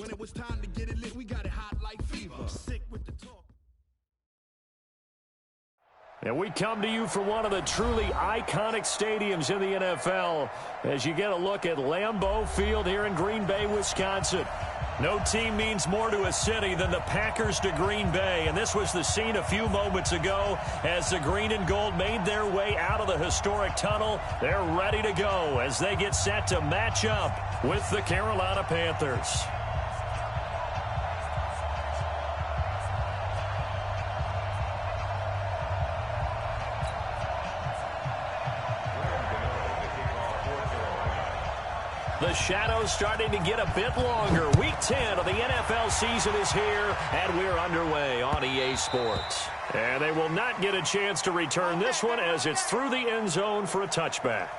When it was time to get it lit, we got it hot like fever. Sick with the talk. And we come to you from one of the truly iconic stadiums in the NFL as you get a look at Lambeau Field here in Green Bay, Wisconsin. No team means more to a city than the Packers to Green Bay, and this was the scene a few moments ago as the green and gold made their way out of the historic tunnel. They're ready to go as they get set to match up with the Carolina Panthers. The shadow's starting to get a bit longer. Week 10 of the NFL season is here, and we're underway on EA Sports. And they will not get a chance to return this one as it's through the end zone for a touchback.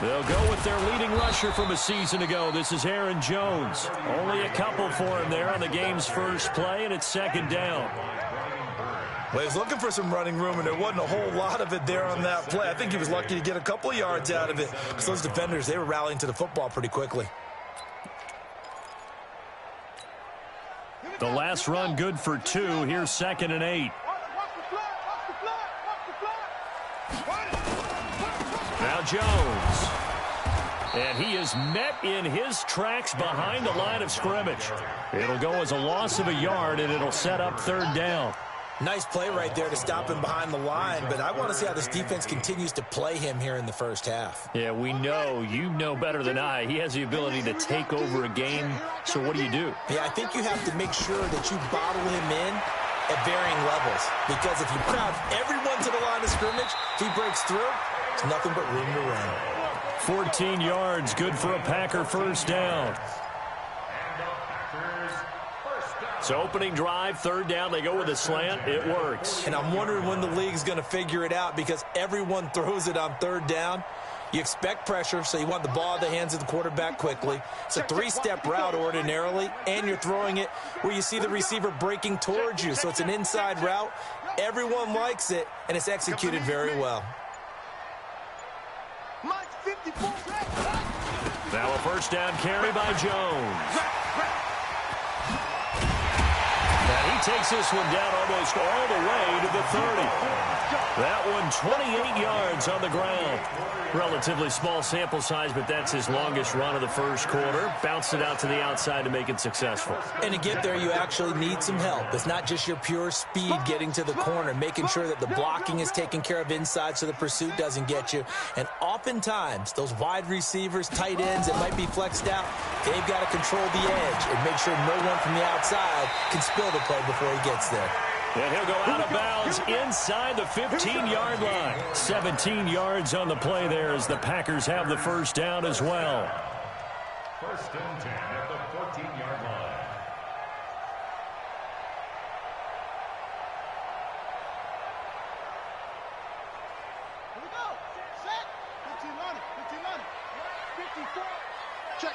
They'll go with their leading rusher from a season ago. This is Aaron Jones. Only a couple for him there on the game's first play, and it's second down. Well, he was looking for some running room, and there wasn't a whole lot of it there on that play. I think he was lucky to get a couple of yards out of it because those defenders, they were rallying to the football pretty quickly. The last run good for 2. Here's 2nd and 8. Now Jones. And he is met in his tracks behind the line of scrimmage. It'll go as a loss of a yard, and it'll set up 3rd down. Nice play right there to stop him behind the line, but I want to see how this defense continues to play him here in the first half. Yeah, we know. You know better than I. He has the ability to take over a game, so what do you do? Yeah, I think you have to make sure that you bottle him in at varying levels, because if you crowd everyone to the line of scrimmage, if he breaks through, it's nothing but room to run. 14 yards, good for a Packer first down. So opening drive, 3rd down, they go with a slant. It works. And I'm wondering when the league's going to figure it out because everyone throws it on 3rd down. You expect pressure, so you want the ball in the hands of the quarterback quickly. It's a 3-step route ordinarily, and you're throwing it where you see the receiver breaking towards you. So it's an inside route. Everyone likes it, and it's executed very well. Now a first down carry by Jones. And he takes this one down almost all the way to the 30. That one 28 yards on the ground. Relatively small sample size, but that's his longest run of the first quarter. Bounced it out to the outside to make it successful. And to get there, you actually need some help. It's not just your pure speed getting to the corner, making sure that the blocking is taken care of inside so the pursuit doesn't get you. And oftentimes, those wide receivers, tight ends that might be flexed out, they've got to control the edge and make sure no one from the outside can spill the play before he gets there. And he'll go out of bounds inside the 15-yard line. 17 yards on the play there as the Packers have the first down as well. 1st and 10 at the 14-yard line. Here we go. Set. 15 on it. 54. Check.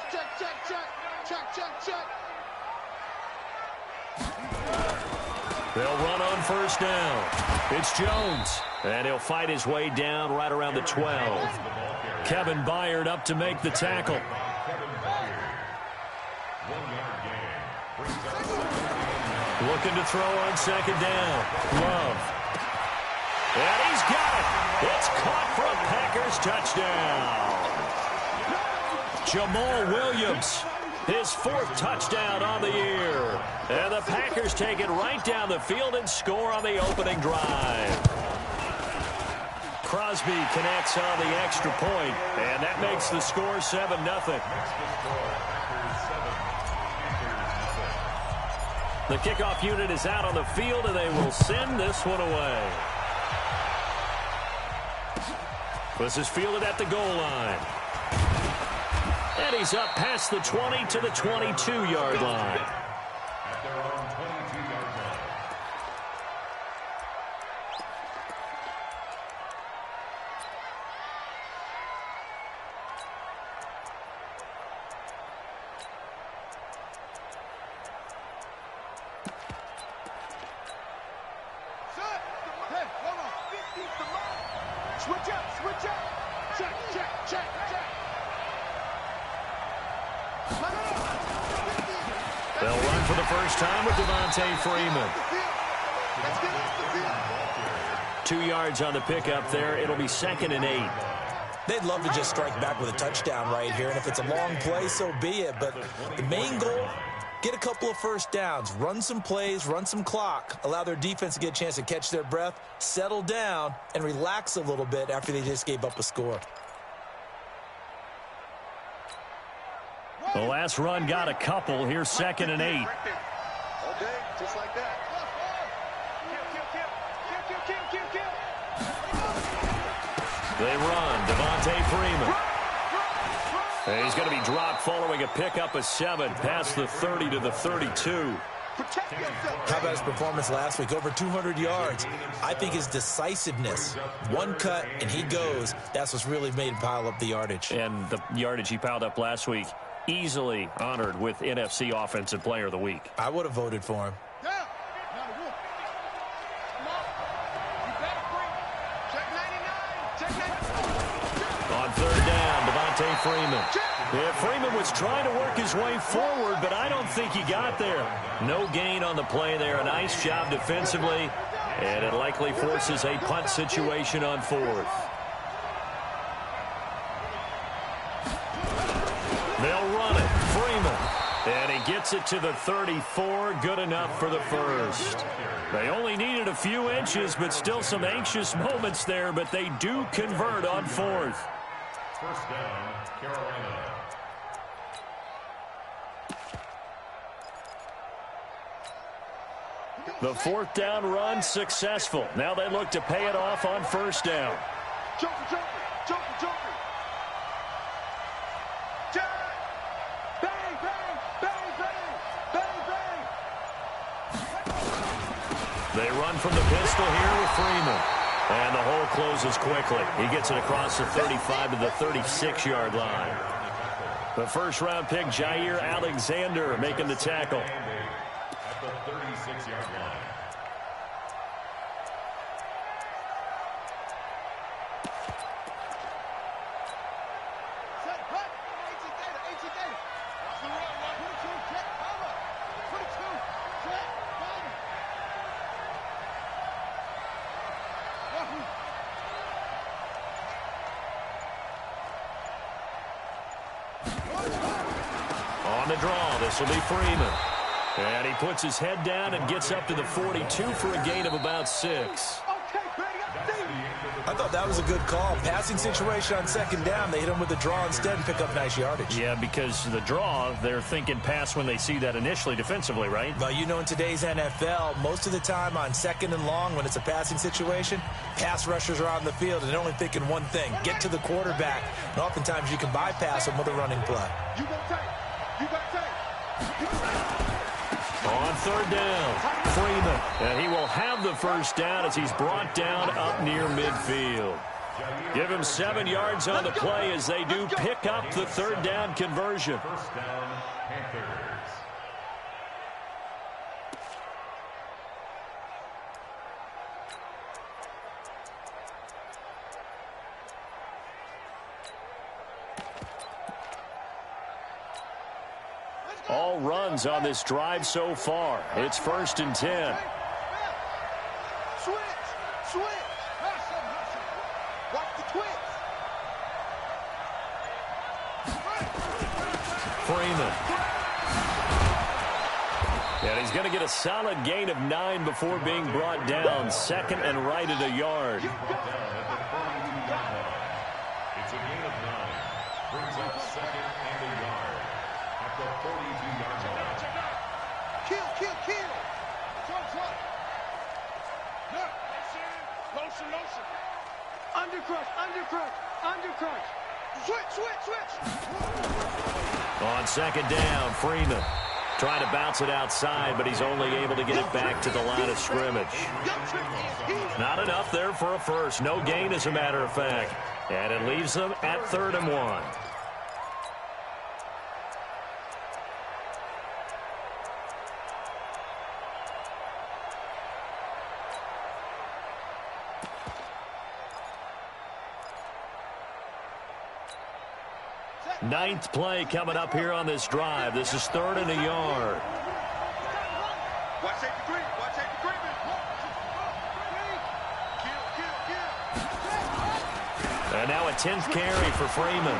They'll run on first down. It's Jones. And he'll fight his way down right around the 12. Kevin Byard up to make the tackle. Looking to throw on 2nd down. Love. And he's got it. It's caught for a Packers touchdown. Jamal Williams. His 4th touchdown on the year. And the Packers take it right down the field and score on the opening drive. Crosby connects on the extra point, and that makes the score 7-0. The kickoff unit is out on the field, and they will send this one away. This is fielded at the goal line. And he's up past the 20 to the 22-yard line. At their own 22-yard line. Switch up, switch up. Check, check, check, check. They'll run for the first time with Devontae Freeman. Let's get off the field. 2 yards on the pickup there. It'll be 2nd and 8. They'd love to just strike back with a touchdown right here, and if it's a long play, so be it. But the main goal, get a couple of first downs, run some plays, run some clock, allow their defense to get a chance to catch their breath, settle down, and relax a little bit after they just gave up a score. The last run got a couple. Here's 2nd and 8. Okay, just like that. They run. Devontae Freeman. And he's going to be dropped following a pickup of 7 past the 30 to the 32. How about his performance last week? Over 200 yards. I think his decisiveness, one cut and he goes, that's what's really made him pile up the yardage. And the yardage he piled up last week, easily honored with NFC Offensive Player of the Week. I would have voted for him. On 3rd down, Devontae Freeman. Yeah, Freeman was trying to work his way forward, but I don't think he got there. No gain on the play there. A nice job defensively, and it likely forces a punt situation on 4th. They'll run it. Freeman. And he gets it to the 34. Good enough for the first. They only needed a few inches, but still some anxious moments there, but they do convert on 4th. First down, Carolina. The 4th down run successful. Now they look to pay it off on 1st down. Joker, Joker, Joker, Joker. Bang, bang, bang, bang, bang, bang. They run from the pistol here with Freeman. And the hole closes quickly. He gets it across the 35 to the 36-yard line. The first-round pick, Jair Alexander, making the tackle. At the 36-yard line. On the draw, this will be Freeman. And he puts his head down and gets up to the 42 for a gain of about 6. I thought that was a good call. Passing situation on 2nd down. They hit him with the draw instead and pick up nice yardage. Yeah, because the draw, they're thinking pass when they see that initially defensively, right? Well, you know, in today's NFL, most of the time on 2nd and long, when it's a passing situation, pass rushers are on the field, and they're only thinking one thing, get to the quarterback. And oftentimes you can bypass them with a running play. You got tape. You got tape. On 3rd down, Freeman. And he will have the first down as he's brought down up near midfield. Give him 7 yards on the play as they do pick up the 3rd down conversion. First down, Panthers. All runs on this drive so far. It's 1st and 10. Switch, switch. Watch the twitch. Freeman. And he's going to get a solid gain of 9 before being brought down. 2nd and right at a yard. Down at the 42-yard line. It's a gain of 9. Brings up 2nd and a yard. At the 42-yard line. Kill, kill, kill. Undercrush. Switch. On second down, Freeman trying to bounce it outside, but he's only able to get it back to the line of scrimmage. Not enough there for a first. No gain, as a matter of fact. And it leaves them at 3rd and 1. Ninth play coming up here on this drive. This is 3rd and a yard. Watch safety green. And now a 10th carry for Freeman.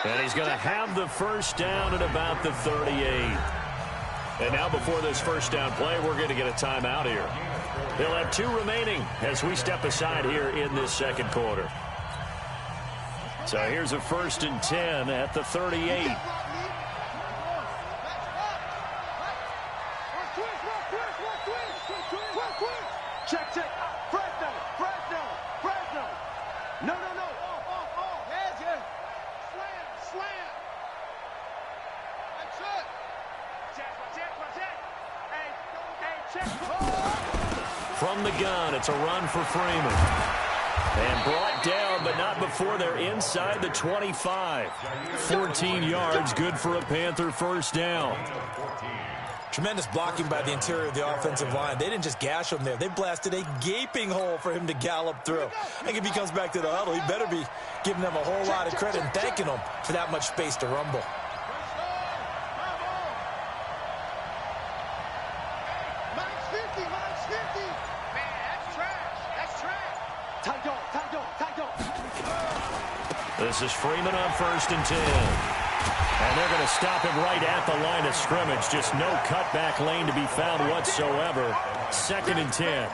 And he's going to have the first down at about the 38. And now before this first down play, we're going to get a timeout here. He'll have 2 remaining as we step aside here in this second quarter. So here's a 1st and 10 at the 38. Check. Fresno. No. Off. Yeah. Slam. That's it. Check. From the gun, it's a run for Freeman. And brought down, but not before they're inside the 25. 14 yards, good for a Panther first down. Tremendous blocking by the interior of the offensive line. They didn't just gash him there. They blasted a gaping hole for him to gallop through. I think if he comes back to the huddle, he better be giving them a whole lot of credit and thanking them for that much space to rumble. This is Freeman on 1st and 10. And they're going to stop him right at the line of scrimmage. Just no cutback lane to be found whatsoever. 2nd and 10.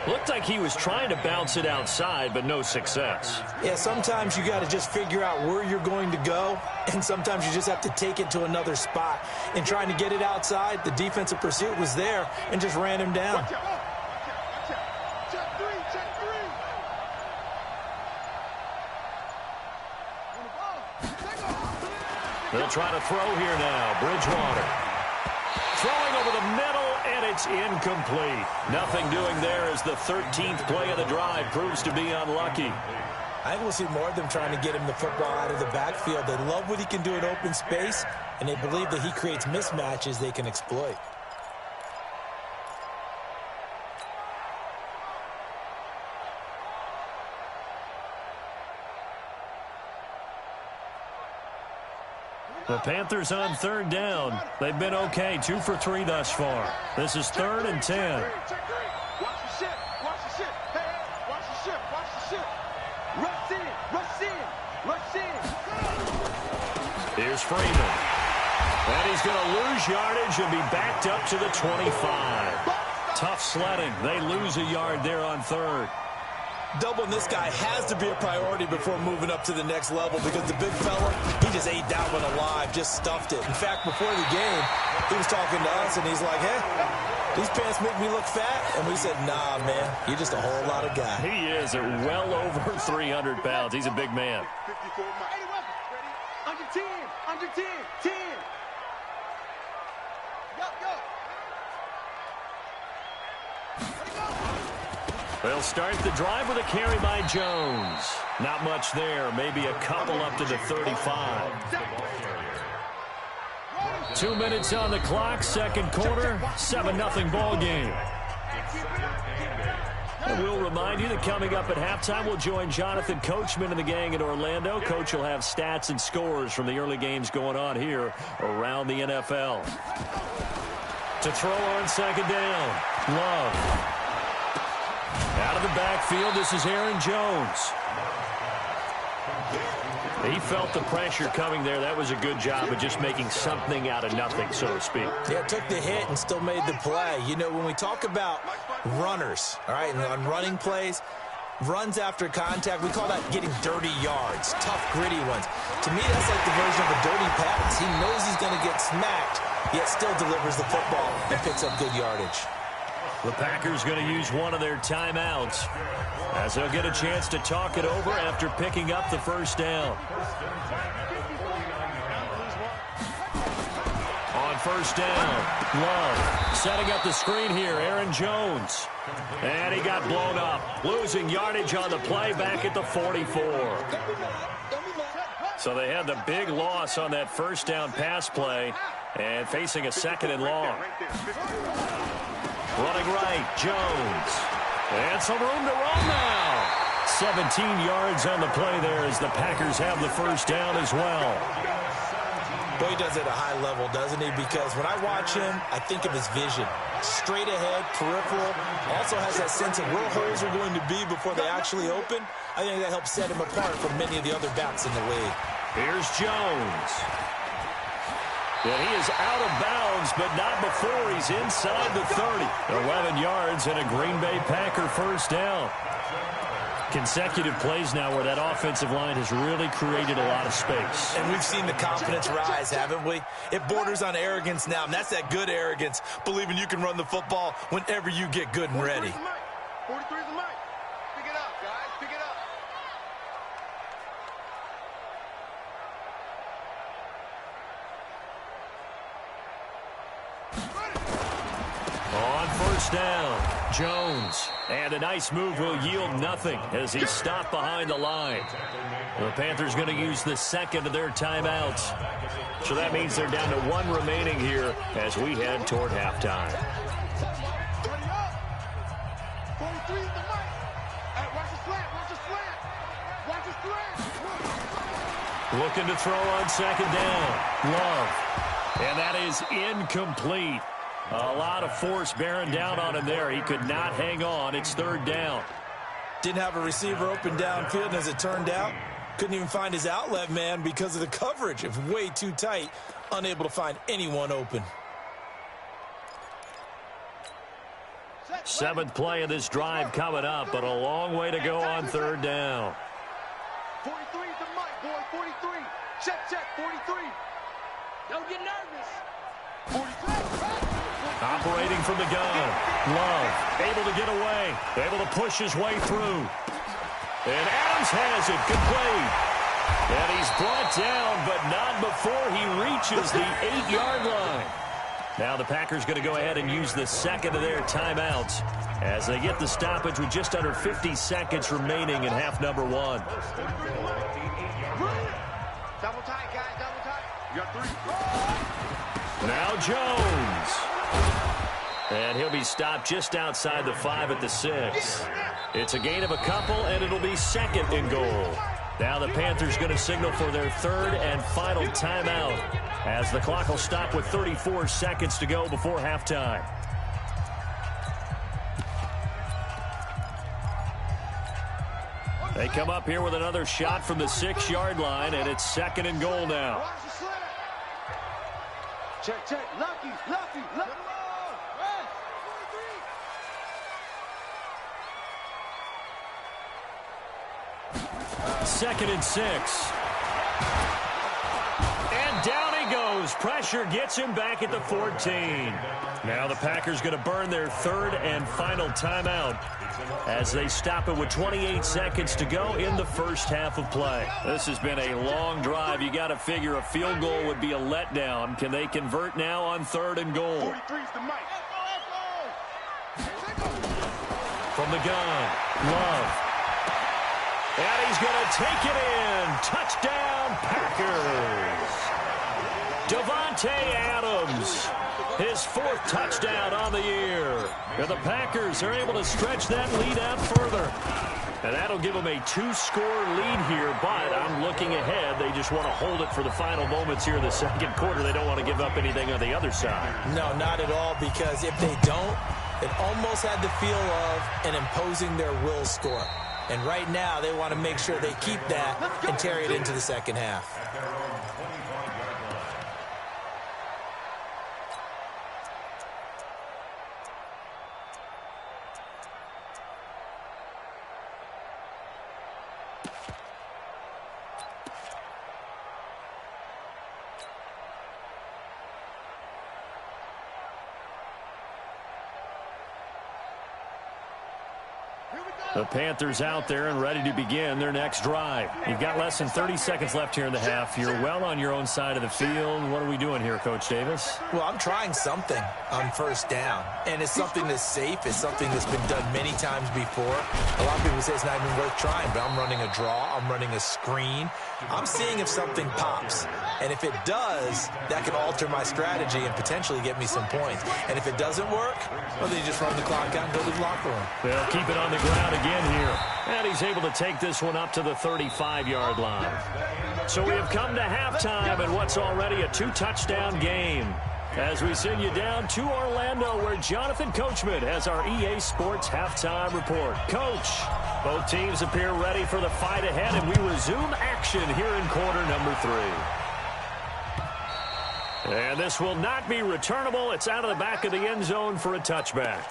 Looked like he was trying to bounce it outside, but no success. Yeah, sometimes you got to just figure out where you're going to go, and sometimes you just have to take it to another spot. And trying to get it outside, the defensive pursuit was there and just ran him down. They'll try to throw here now. Bridgewater throwing over the middle, and it's incomplete. Nothing doing there as the 13th play of the drive proves to be unlucky. I think we'll see more of them trying to get him the football out of the backfield. They love what he can do in open space, and they believe that he creates mismatches they can exploit. The Panthers on 3rd down. They've been okay, 2 for 3 thus far. This is 3rd and 10. Watch the ship. Hey, watch the ship. Rush in. Here's Freeman. And he's going to lose yardage and be backed up to the 25. Tough sledding. They lose a yard there on 3rd. Doubling this guy has to be a priority before moving up to the next level because the big fella, he just ate that one alive, just stuffed it. In fact, before the game, he was talking to us, and he's like, hey, these pants make me look fat. And we said, nah, man, you're just a whole lot of guy. He is at well over 300 pounds. He's a big man. 54 under 10. Go. They'll start the drive with a carry by Jones. Not much there. Maybe a couple up to the 35. 2 minutes on the clock. Second quarter. 7-0 ball game. And we'll remind you that coming up at halftime, we'll join Jonathan Coachman and the gang in Orlando. Coach will have stats and scores from the early games going on here around the NFL. To throw on second down. Love. Out of the backfield, this is Aaron Jones. He felt the pressure coming there. That was a good job of just making something out of nothing, so to speak. Yeah, took the hit and still made the play. You know, when we talk about runners, all right, and on running plays, runs after contact, we call that getting dirty yards, tough, gritty ones. To me, that's like the version of a dirty pass. He knows he's going to get smacked, yet still delivers the football and picks up good yardage. The Packers going to use one of their timeouts as they'll get a chance to talk it over after picking up the first down. On first down, Love setting up the screen here, Aaron Jones. And he got blown up, losing yardage on the play back at the 44. So they had the big loss on that first down pass play and facing a second and long. Running right, Jones. And some room to run now. 17 yards on the play there as the Packers have the first down as well. Boy, he does it at a high level, doesn't he? Because when I watch him, I think of his vision. Straight ahead, peripheral. Also has that sense of where holes are going to be before they actually open. I think that helps set him apart from many of the other backs in the league. Here's Jones. And he is out of bounds, but not before he's inside the 30. 11 yards and a Green Bay Packer first down. Consecutive plays now where that offensive line has really created a lot of space. And we've seen the confidence rise, haven't we? It borders on arrogance now, and that's that good arrogance, believing you can run the football whenever you get good and ready. 43's the mic. Pick it up, guys. Pick it up. On first down, Jones. And a nice move will yield nothing as he's stopped behind the line. The Panthers going to use the second of their timeouts. So that means they're down to one remaining here as we head toward halftime. 43's the mic. Hey, watch the slant. Watch the slant. Watch the slant. Looking to throw on second down. Love. And that is incomplete. A lot of force bearing down on him there. He could not hang on. It's third down. Didn't have a receiver open downfield, and as it turned out, couldn't even find his outlet man because of the coverage. It was way too tight, unable to find anyone open. Seventh play of this drive coming up, but a long way to go on third down. 43's the mic, boy. 43. Check, 43. Don't get nervous. 43. Operating from the gun. Love able to get away. Able to push his way through. And Adams has it. Complete. And he's brought down, but not before he reaches the 8-yard line. Now the Packers going to go ahead and use the second of their timeouts as they get the stoppage with just under 50 seconds remaining in half number one. Double tight, guys. Double tight. You got 3. Now Jones. And he'll be stopped just outside the 5 at the 6. It's a gain of a couple, and it'll be second and goal. Now the Panthers going to signal for their third and final timeout as the clock will stop with 34 seconds to go before halftime. They come up here with another shot from the 6-yard line, and it's second and goal now. Check. Lucky. Second and 6. And down he goes. Pressure gets him back at the 14. Now the Packers going to burn their third and final timeout as they stop it with 28 seconds to go in the first half of play. This has been a long drive. You got to figure a field goal would be a letdown. Can they convert now on third and goal? 43's the mic. From the gun, Love. And he's going to take it in. Touchdown, Packers. Davante Adams, his 4th touchdown on the year. And the Packers are able to stretch that lead out further. And that'll give them a 2-score lead here, but I'm looking ahead. They just want to hold it for the final moments here in the second quarter. They don't want to give up anything on the other side. No, not at all, because if they don't, it almost had the feel of an imposing their will score. And right now, they want to make sure they keep that and carry it into the second half. The Panthers out there and ready to begin their next drive. You've got less than 30 seconds left here in the half. You're well on your own side of the field. What are we doing here, Coach Davis? Well, I'm trying something on first down, and it's something that's safe. It's something that's been done many times before. A lot of people say it's not even worth trying, but I'm running a draw. I'm running a screen. I'm seeing if something pops, and if it does, that can alter my strategy and potentially get me some points. And if it doesn't work, well, then you just run the clock out and go to the locker room. They'll keep it on the ground again here. And he's able to take this one up to the 35-yard line. So we have come to halftime in what's already a 2-touchdown game. As we send you down to Orlando, where Jonathan Coachman has our EA Sports halftime report. Coach, both teams appear ready for the fight ahead, and we resume action here in quarter number 3. And this will not be returnable. It's out of the back of the end zone for a touchback.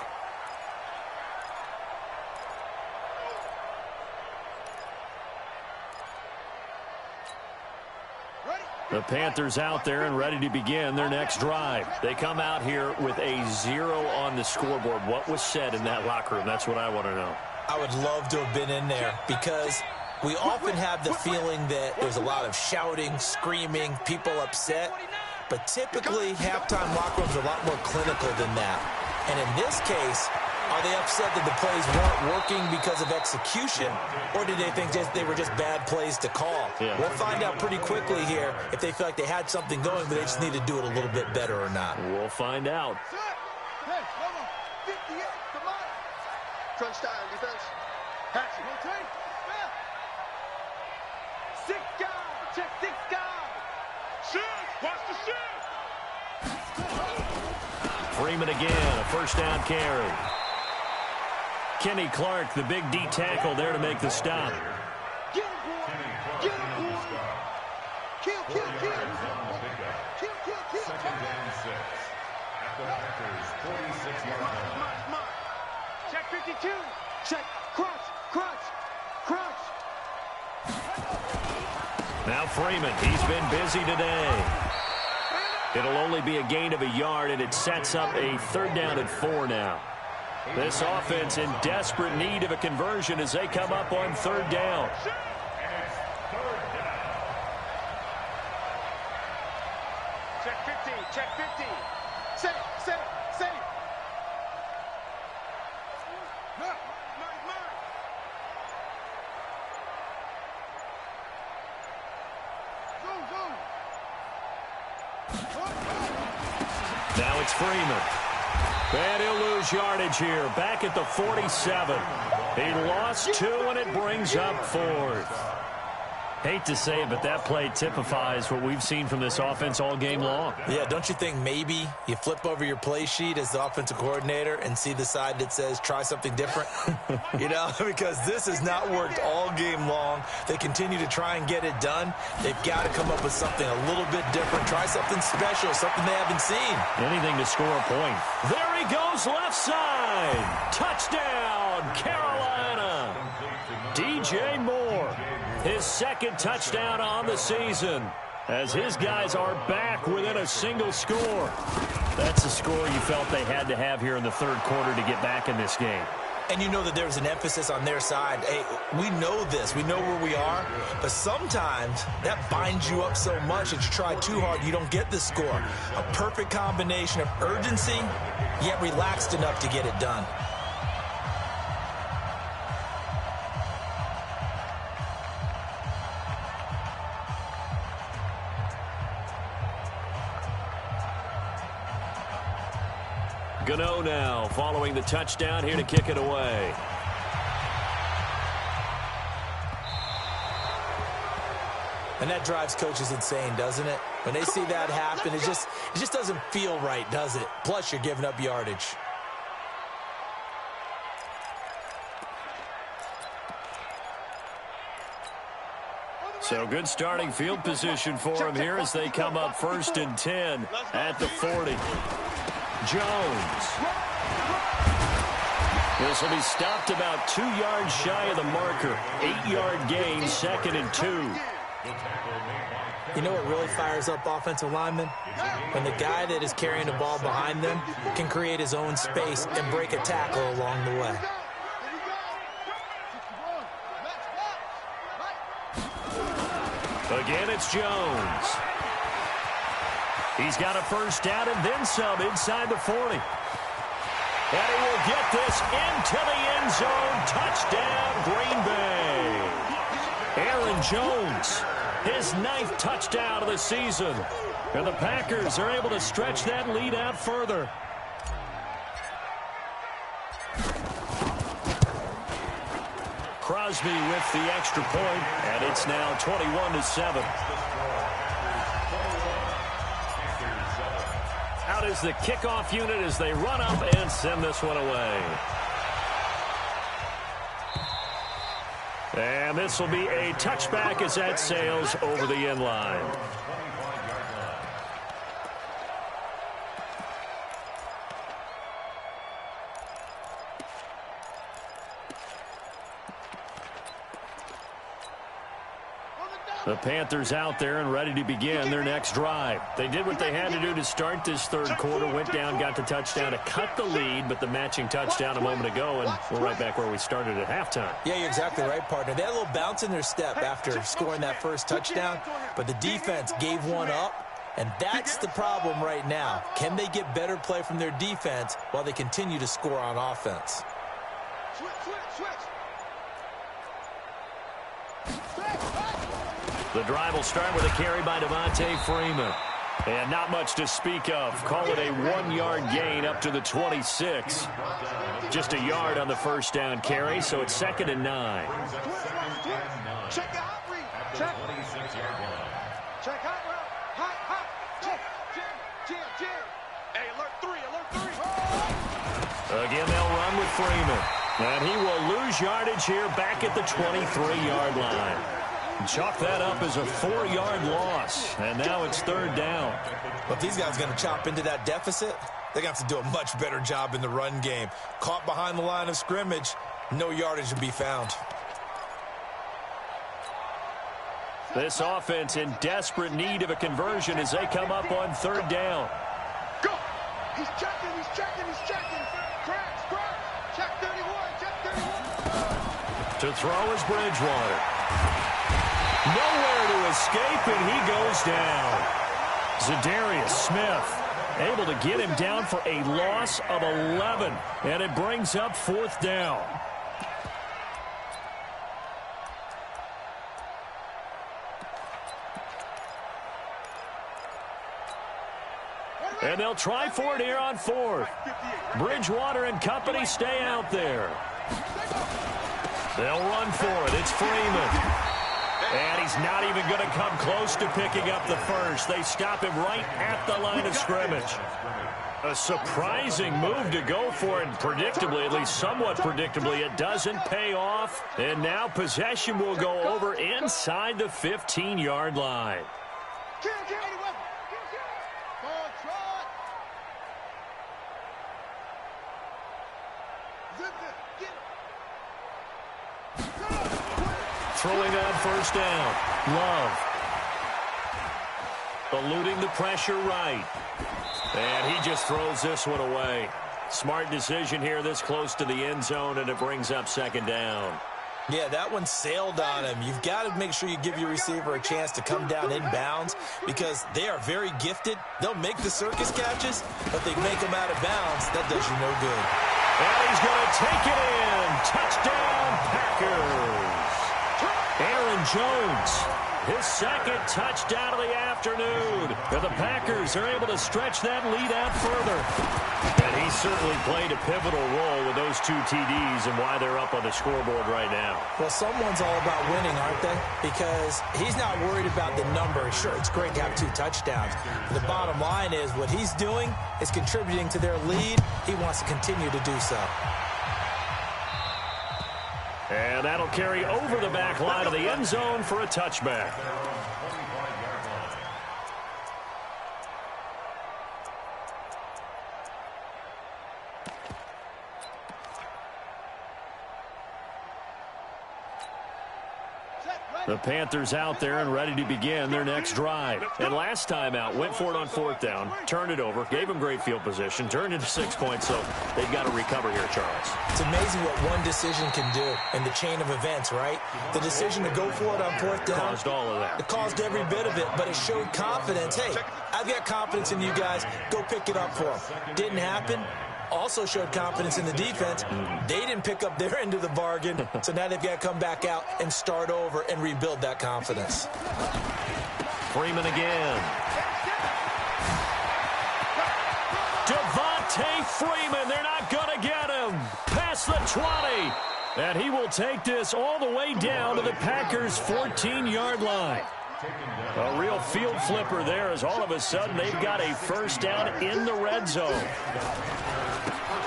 The Panthers out there and ready to begin their next drive. They come out here with a 0 on the scoreboard. What was said in that locker room? That's what I want to know. I would love to have been in there because we often have the feeling that there's a lot of shouting, screaming, people upset. But typically, halftime locker rooms are a lot more clinical than that. And in this case, are they upset that the plays weren't working because of execution, or did they think they were just bad plays to call? Yeah. We'll find out pretty quickly here if they feel like they had something going, but they just need to do it a little bit better or not. We'll find out. Hey, come on. 58, come on. Crunch time, defense. Hatchet. Rotate. Six guys. Check 6 guys. Shoot. Watch the shoot. Freeman again, a first down carry. Kenny Clark, the big D tackle there to make the stop. Get him, boy. Get him, boy. Kill. Kill. Second down 6. At the Packers' 46-yard line. Check 52. Check. Crunch. Now Freeman, he's been busy today. It'll only be a gain of a yard, and it sets up a 3rd down and 4 now. This offense in desperate need of a conversion as they come up on 3rd down. Check 50. Check 50. Safe. Mine. Now it's Freeman. And he'll lose yardage here. Back at the 47. He lost 2, and it brings up 4th. Hate to say it, but that play typifies what we've seen from this offense all game long. Yeah, don't you think maybe you flip over your play sheet as the offensive coordinator and see the side that says try something different? You know, because this has not worked all game long. They continue to try and get it done. They've got to come up with something a little bit different. Try something special, something they haven't seen. Anything to score a point. There he goes, left side. Touchdown, Carolina. DJ Moore. His 2nd touchdown on the season as his guys are back within a single score. That's a score you felt they had to have here in the 3rd quarter to get back in this game. And you know that there's an emphasis on their side. Hey, we know this. We know where we are. But sometimes that binds you up so much that you try too hard, you don't get the score. A perfect combination of urgency, yet relaxed enough to get it done. Gano now following the touchdown here to kick it away. And that drives coaches insane, doesn't it? When they see that happen, it just doesn't feel right, does it? Plus, you're giving up yardage. So good starting field position for him here as they come up 1st and 10 at the 40. Jones. This will be stopped about 2 yards shy of the marker. 8-yard gain, 2nd and 2. You know what really fires up offensive linemen? When the guy that is carrying the ball behind them can create his own space and break a tackle along the way. Again, it's Jones. He's got a first down and then some inside the 40. And he will get this into the end zone. Touchdown, Green Bay. Aaron Jones, his 9th touchdown of the season. And the Packers are able to stretch that lead out further. Crosby with the extra point, and it's now 21-7. Out is the kickoff unit as they run up and send this one away. And this will be a touchback as that sails over the end line. The Panthers out there and ready to begin their next drive. They did what they had to do to start this third quarter, went down, got the touchdown to cut the lead, but the matching touchdown a moment ago, and we're right back where we started at halftime. Yeah, you're exactly right, partner. They had a little bounce in their step after scoring that first touchdown, but the defense gave one up, and that's the problem right now. Can they get better play from their defense while they continue to score on offense? The drive will start with a carry by Devontae Freeman. And not much to speak of. Call it a 1-yard gain up to the 26. Just a yard on the first down carry, so it's 2nd and 9. Check the hot read. Check. Check hot route. Hot. Check. Jam. Hey, alert 3. Again, they'll run with Freeman. And he will lose yardage here back at the 23-yard line. Chalk that up as a 4-yard loss, and now it's 3rd down. But if these guys are going to chop into that deficit, they're going to have to do a much better job in the run game. Caught behind the line of scrimmage, no yardage to be found. This offense in desperate need of a conversion as they come up on 3rd down. Go! He's checking. Cracks. Check 31. To throw is Bridgewater. Nowhere to escape, and he goes down. Zadarius Smith able to get him down for a loss of 11, and it brings up 4th down. And they'll try for it here on 4th. Bridgewater and company stay out there. They'll run for it. It's Freeman. And he's not even going to come close to picking up the first. They stop him right at the line of scrimmage. A surprising move to go for it. Predictably, at least somewhat predictably, it doesn't pay off. And now possession will go over inside the 15-yard line. Throwing on 1st down. Love. Eluding the pressure right. And he just throws this one away. Smart decision here this close to the end zone, and it brings up 2nd down. Yeah, that one sailed on him. You've got to make sure you give your receiver a chance to come down inbounds because they are very gifted. They'll make the circus catches, but they make them out of bounds. That does you no good. And he's going to take it in. Touchdown, Packers. Aaron Jones, his 2nd touchdown of the afternoon. And the Packers are able to stretch that lead out further. And he certainly played a pivotal role with those 2 TDs and why they're up on the scoreboard right now. Well, someone's all about winning, aren't they? Because he's not worried about the number. Sure, it's great to have 2 touchdowns. But the bottom line is what he's doing is contributing to their lead. He wants to continue to do so. And that'll carry over the back line of the end zone for a touchback. Set, right. The Panthers out there and ready to begin their next drive. And last time out, went for it on 4th down, turned it over, gave them great field position, turned into 6 points, so they've got to recover here, Charles. It's amazing what one decision can do in the chain of events, right? The decision to go for it on 4th down. Caused all of that. It caused every bit of it, but it showed confidence. Hey, I've got confidence in you guys. Go pick it up for them. Didn't happen. Also showed confidence in the defense. They didn't pick up their end of the bargain, so now they've got to come back out and start over and rebuild that confidence. Freeman again. Devontae Freeman, they're not going to get him. Past the 20. And he will take this all the way down to the Packers' 14-yard line. A real field flipper there as all of a sudden they've got a first down in the red zone.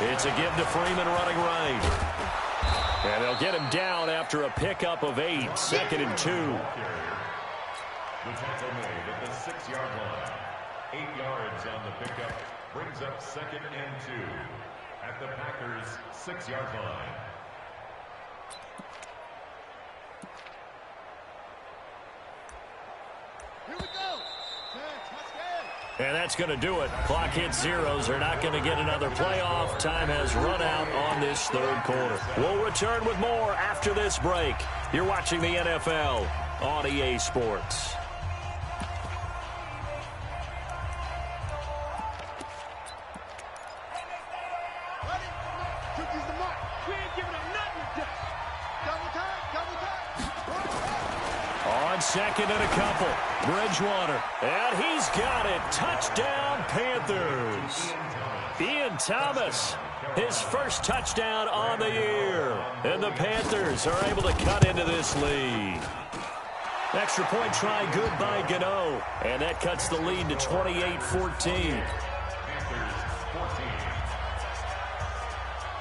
It's a give to Freeman running right. And they'll get him down after a pickup of 8, 2nd and 2. The tackle made at the 6-yard line. 8 yards on the pickup brings up 2nd and 2 at the Packers' 6-yard line. Here we go. And that's going to do it. Clock hits zeros. They're not going to get another playoff. Time has run out on this 3rd quarter. We'll return with more after this break. You're watching the NFL on EA Sports. On 2nd and a couple. Bridgewater. And he's got it. Touchdown, Panthers. Ian Thomas, his first touchdown on the year. And the Panthers are able to cut into this lead. Extra point try good by Gano. And that cuts the lead to 28-14.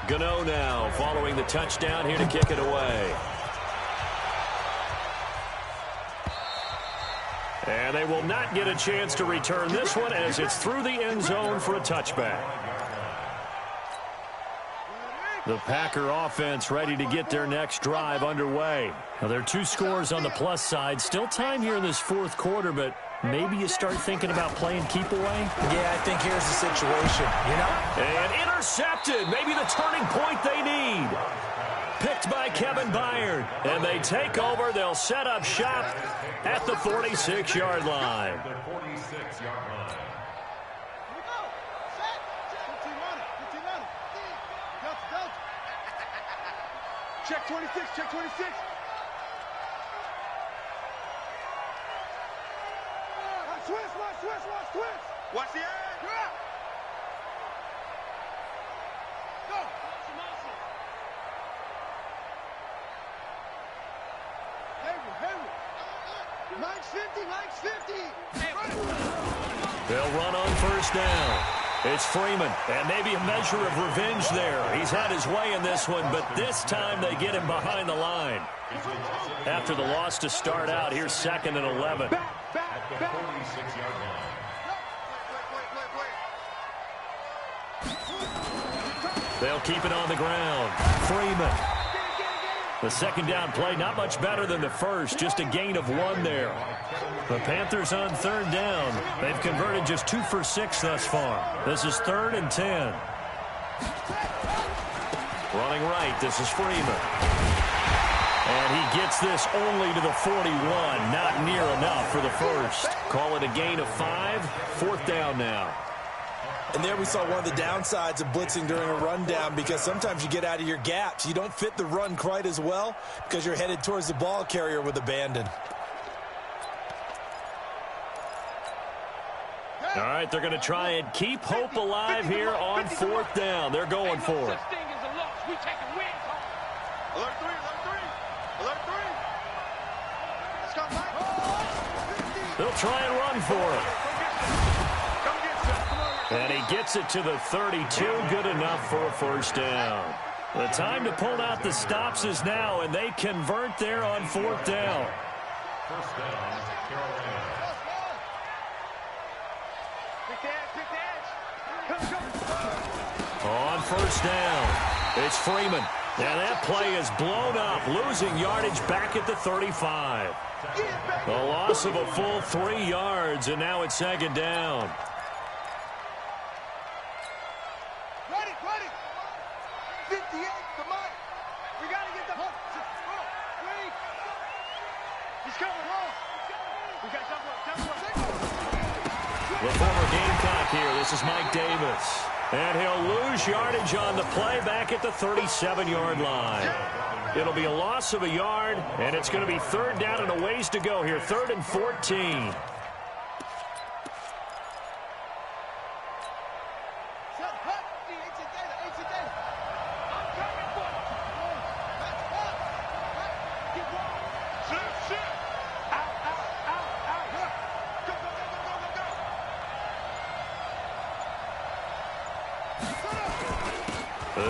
Gano now following the touchdown here to kick it away. And they will not get a chance to return this one as it's through the end zone for a touchback. The Packer offense ready to get their next drive underway. Now, there are 2 scores on the plus side. Still time here in this 4th quarter, but maybe you start thinking about playing keep away? Yeah, I think here's the situation, you know? And intercepted. Maybe the turning point they need. Picked by Kevin Byard. And they take over. They'll set up shop at the 46-yard line. The 46-yard line. Check 26, check 26. Twist. Watch the edge. Go. Hayward. Mike's 50. They'll run on 1st down. It's Freeman, and maybe a measure of revenge there. He's had his way in this one, but this time they get him behind the line. After the loss to start out, here's 2nd and 11. At the 46-yard line. They'll keep it on the ground. Freeman. The 2nd down play, not much better than the first, just a gain of 1 there. The Panthers on 3rd down. They've converted just 2 for 6 thus far. This is 3rd and 10. Running right, this is Freeman. And he gets this only to the 41, not near enough for the first. Call it a gain of 5, 4th down now. And there we saw one of the downsides of blitzing during a rundown, because sometimes you get out of your gaps. You don't fit the run quite as well because you're headed towards the ball carrier with abandon. All right, they're going to try and keep hope alive here on 4th down. They're going for it. Alert 3. Let's go back. They'll try and run for it. And he gets it to the 32, good enough for a 1st down. The time to pull out the stops is now, and they convert there on 4th down. 1st down, Carolina. On 1st down, it's Freeman. And that play is blown up, losing yardage back at the 35. A loss of a full 3 yards, and now it's second down. Ready. 58 to Mike. We got to get the hook. He's coming wrong. We got double up. The former Gamecock here. This is Mike Davis. And he'll lose yardage on the play back at the 37-yard line. It'll be a loss of a yard, and it's going to be third down and a ways to go here. 3rd and 14.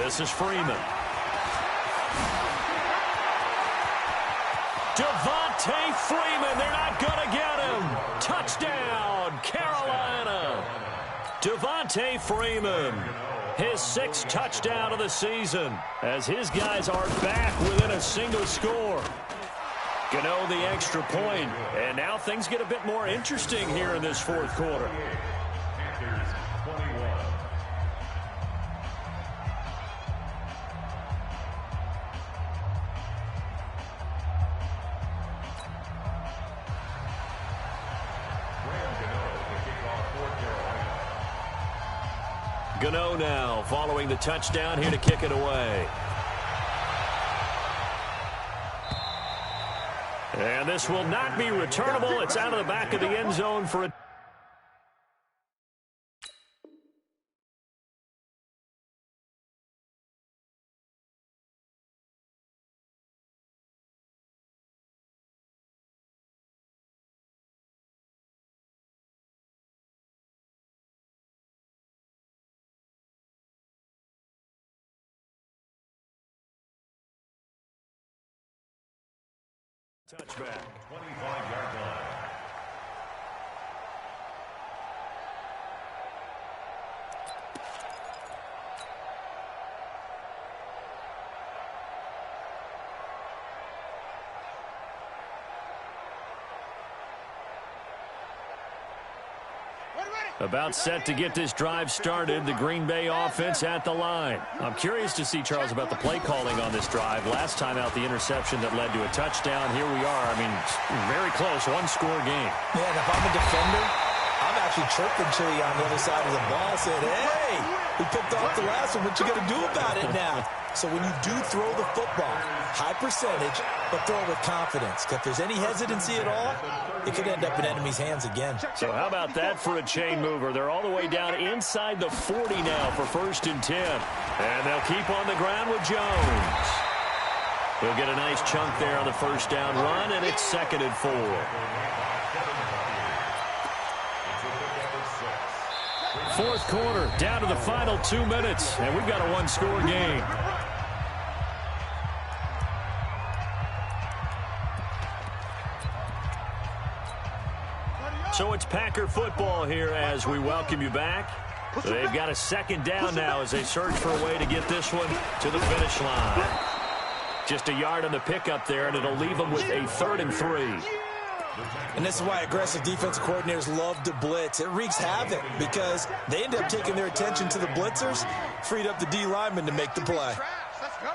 This is Freeman. Devontae Freeman, they're not going to get him. Touchdown, Carolina. Devontae Freeman, his 6th touchdown of the season, as his guys are back within a single score. Gano the extra point, and now things get a bit more interesting here in this 4th quarter. Gano now following the touchdown here to kick it away. And this will not be returnable. It's out of the back of the end zone for a... touchback. 25-yard line. About set to get this drive started, the Green Bay offense at the line. I'm curious to see, Charles, about the play calling on this drive. Last time out, the interception that led to a touchdown. Here we are. I mean, very close, one-score game. Yeah, and if I'm a defender, I'm actually chirping Chili on the other side of the ball, saying, hey, we picked off the last one. What you going to do about it now? So when you do throw the football, high percentage, but throw it with confidence. If there's any hesitancy at all, it could end up in enemy's hands again. So how about that for a chain mover? They're all the way down inside the 40 now for 1st and 10. And they'll keep on the ground with Jones. He'll get a nice chunk there on the 1st down run, and it's 2nd and 4. 4th quarter, down to the final 2 minutes, and we've got a one-score game. So it's Packer football here as we welcome you back. They've got a 2nd down now as they search for a way to get this one to the finish line. Just a yard on the pickup there, and it'll leave them with a 3rd and 3. And this is why aggressive defensive coordinators love to blitz. It wreaks havoc because they end up taking their attention to the blitzers, freed up the D lineman to make the play. Let's go.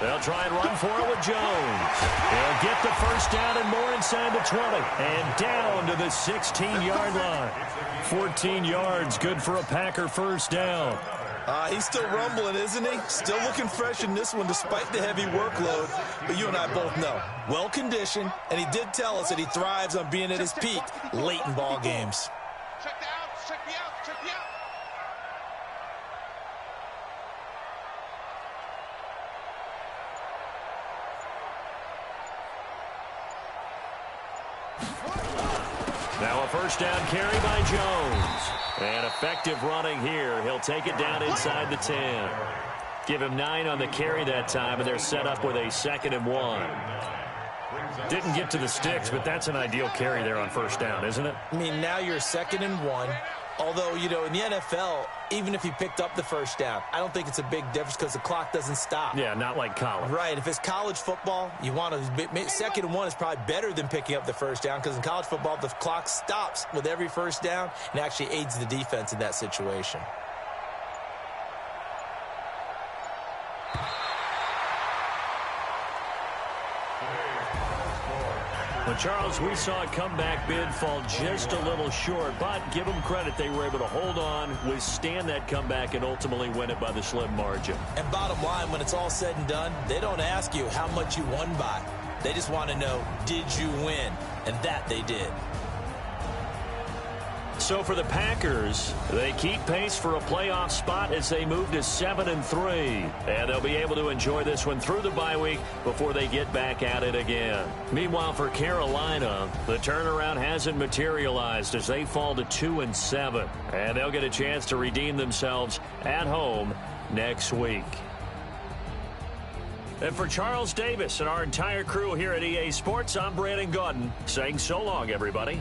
They'll try and run for it with Jones. They'll get the 1st down and more inside the 20. And down to the 16-yard line. 14 yards, good for a Packer 1st down. He's still rumbling, isn't he? Still looking fresh in this one despite the heavy workload. But you and I both know, well-conditioned, and he did tell us that he thrives on being at his peak late in ball games. Check the outs, check the outs, check the outs. Now a 1st down carry by Jones. And effective running here. He'll take it down inside the 10. Give him 9 on the carry that time, and they're set up with a 2nd and 1. Didn't get to the sticks, but that's an ideal carry there on first down, isn't it? I mean, now you're 2nd and 1. Although, you know, in the NFL, even if he picked up the first down, I don't think it's a big difference because the clock doesn't stop. Yeah, not like college. Right. If it's college football, you want to 2nd and 1 is probably better than picking up the first down because in college football, the clock stops with every first down and actually aids the defense in that situation. Well, Charles, we saw a comeback bid fall just a little short, but give them credit. They were able to hold on, withstand that comeback, and ultimately win it by the slim margin. And bottom line, when it's all said and done, they don't ask you how much you won by. They just want to know, did you win? And that they did. So for the Packers, they keep pace for a playoff spot as they move to 7-3. And they'll be able to enjoy this one through the bye week before they get back at it again. Meanwhile, for Carolina, the turnaround hasn't materialized as they fall to 2-7. And they'll get a chance to redeem themselves at home next week. And for Charles Davis and our entire crew here at EA Sports, I'm Brandon Gaudin saying so long, everybody.